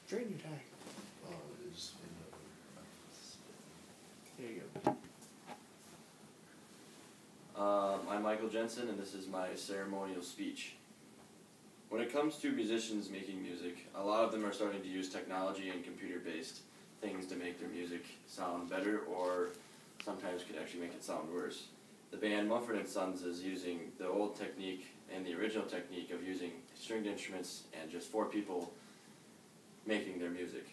Drain your tie. It's There you go. I'm Michael Jensen, and this is my ceremonial speech. When it comes to musicians making music, a lot of them are starting to use technology and computer-based things to make their music sound better, or sometimes could actually make it sound worse. The band Mumford & Sons is using the old technique and the original technique of using stringed instruments and just 4 people making their music.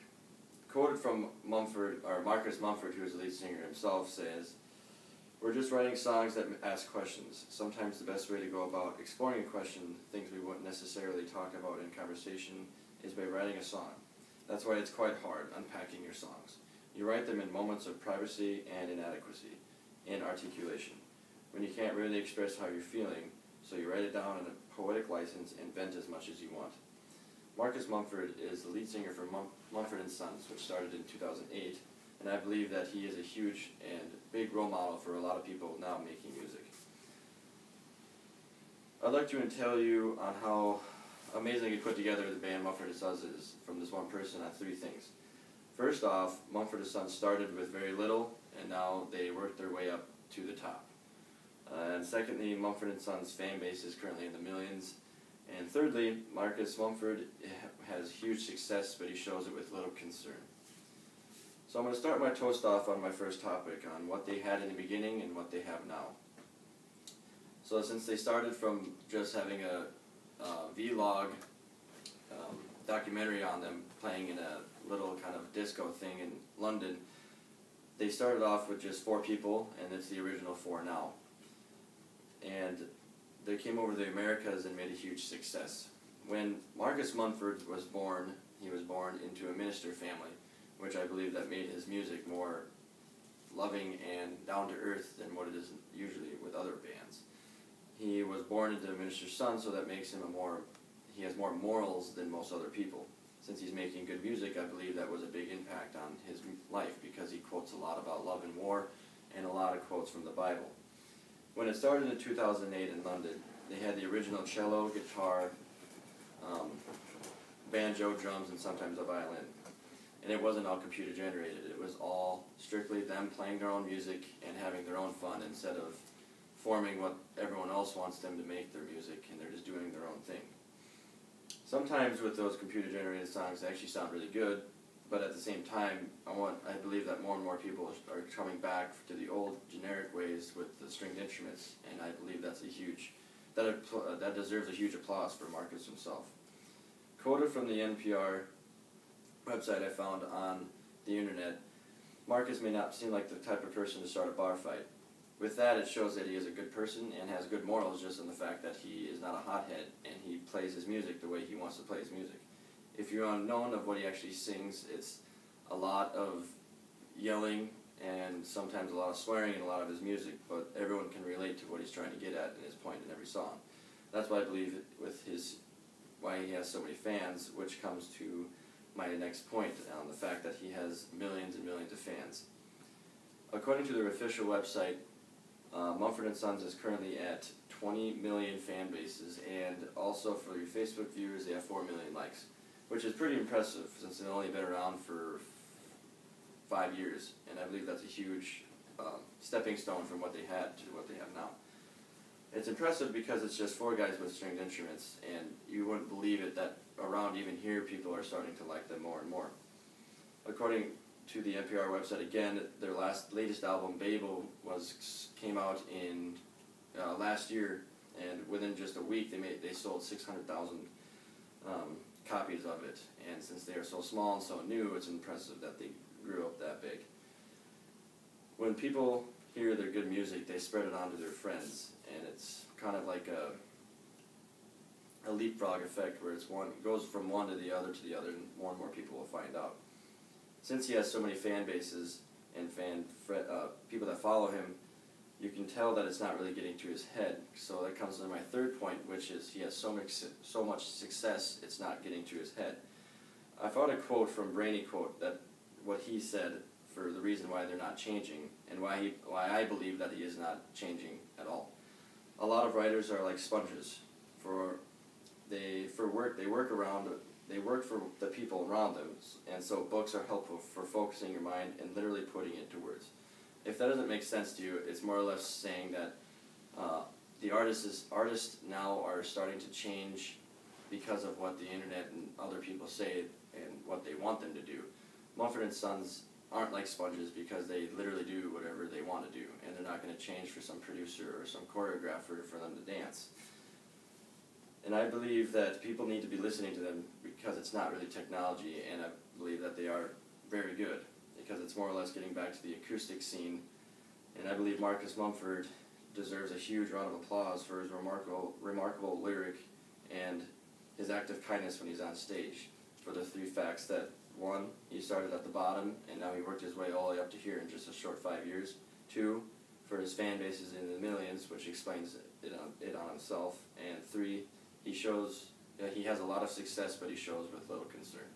Quoted from Marcus Mumford, who is the lead singer himself, says, "We're just writing songs that ask questions. Sometimes the best way to go about exploring a question, things we wouldn't necessarily talk about in conversation, is by writing a song. That's why it's quite hard, unpacking your songs. You write them in moments of privacy and inadequacy, in articulation, when you can't really express how you're feeling, so you write it down in a poetic license and vent as much as you want." Marcus Mumford is the lead singer for Mumford & Sons, which started in 2008, and I believe that he is a huge and big role model for a lot of people now making music. I'd like to tell you on how amazingly put together the band Mumford & Sons is from this one person on 3 things. First off, Mumford & Sons started with very little, and now they worked their way up to the top. And secondly, Mumford & Sons fan base is currently in the millions. And thirdly, Marcus Mumford has huge success, but he shows it with little concern. So I'm going to start my toast off on my first topic, on what they had in the beginning and what they have now. So since they started from just having a vlog documentary on them playing in a little kind of disco thing in London, they started off with just 4 people, and it's the original 4 now. And they came over to the Americas and made a huge success. When Marcus Mumford was born, he was born into a minister family, which I believe that made his music more loving and down-to-earth than what it is usually with other bands. He was born into a minister's son, so that makes him he has more morals than most other people. Since he's making good music, I believe that was a big impact on his life, because he quotes a lot about love and war, and a lot of quotes from the Bible. When it started in 2008 in London, they had the original cello, guitar, banjo, drums, and sometimes a violin. And it wasn't all computer generated. It was all strictly them playing their own music and having their own fun, instead of forming what everyone else wants them to make their music, and they're just doing their own thing. Sometimes with those computer generated songs, they actually sound really good, but at the same time, I believe that more and more people are coming back to the old generic ways with the stringed instruments, and I believe that's that deserves a huge applause for Marcus himself. Quoted from the NPR website I found on the internet, "Marcus may not seem like the type of person to start a bar fight. With that, it shows that he is a good person and has good morals, just in the fact that he is not a hothead and he plays his music the way he wants to play his music. If you're unknown of what he actually sings, it's a lot of yelling and sometimes a lot of swearing in a lot of his music, but everyone can relate to what he's trying to get at in his point in every song. That's why I believe why he has so many fans, which comes to my next point on the fact that he has millions and millions of fans. According to their official website, Mumford & Sons is currently at 20 million fan bases, and also for your Facebook viewers, they have 4 million likes, which is pretty impressive since they've only been around for 5 years, and I believe that's a huge stepping stone from what they had to what they have now. It's impressive because it's just 4 guys with stringed instruments, and you wouldn't believe it that around even here people are starting to like them more and more. According to the NPR website again, their latest album, Babel, came out in last year, and within just a week they sold 600,000 copies of it. And since they are so small and so new, it's impressive that they grew up that big. When people hear their good music, they spread it on to their friends, and it's kind of like a leapfrog effect where it goes from one to the other, and more people will find out. Since he has so many fan bases and people that follow him, you can tell that it's not really getting to his head. So that comes to my third point, which is he has so much success, it's not getting to his head. I found a quote from Brainy Quote that what he said for the reason why they're not changing, and why I believe that he is not changing at all. A lot of writers are like sponges. They work around they work for the people around them, and so books are helpful for focusing your mind and literally putting it to words. If that doesn't make sense to you, it's more or less saying that the artists now are starting to change because of what the internet and other people say and what they want them to do. Mumford & Sons aren't like sponges because they literally do whatever they want to do, and they're not going to change for some producer or some choreographer for them to dance. And I believe that people need to be listening to them because it's not really technology, and I believe that they are very good because it's more or less getting back to the acoustic scene. And I believe Marcus Mumford deserves a huge round of applause for his remarkable lyric and his act of kindness when he's on stage, for the three facts that: one, he started at the bottom and now he worked his way all the way up to here in just a short 5 years. Two, for his fan bases in the millions, which explains it on himself. And three, he shows he has a lot of success, but he shows with little concern.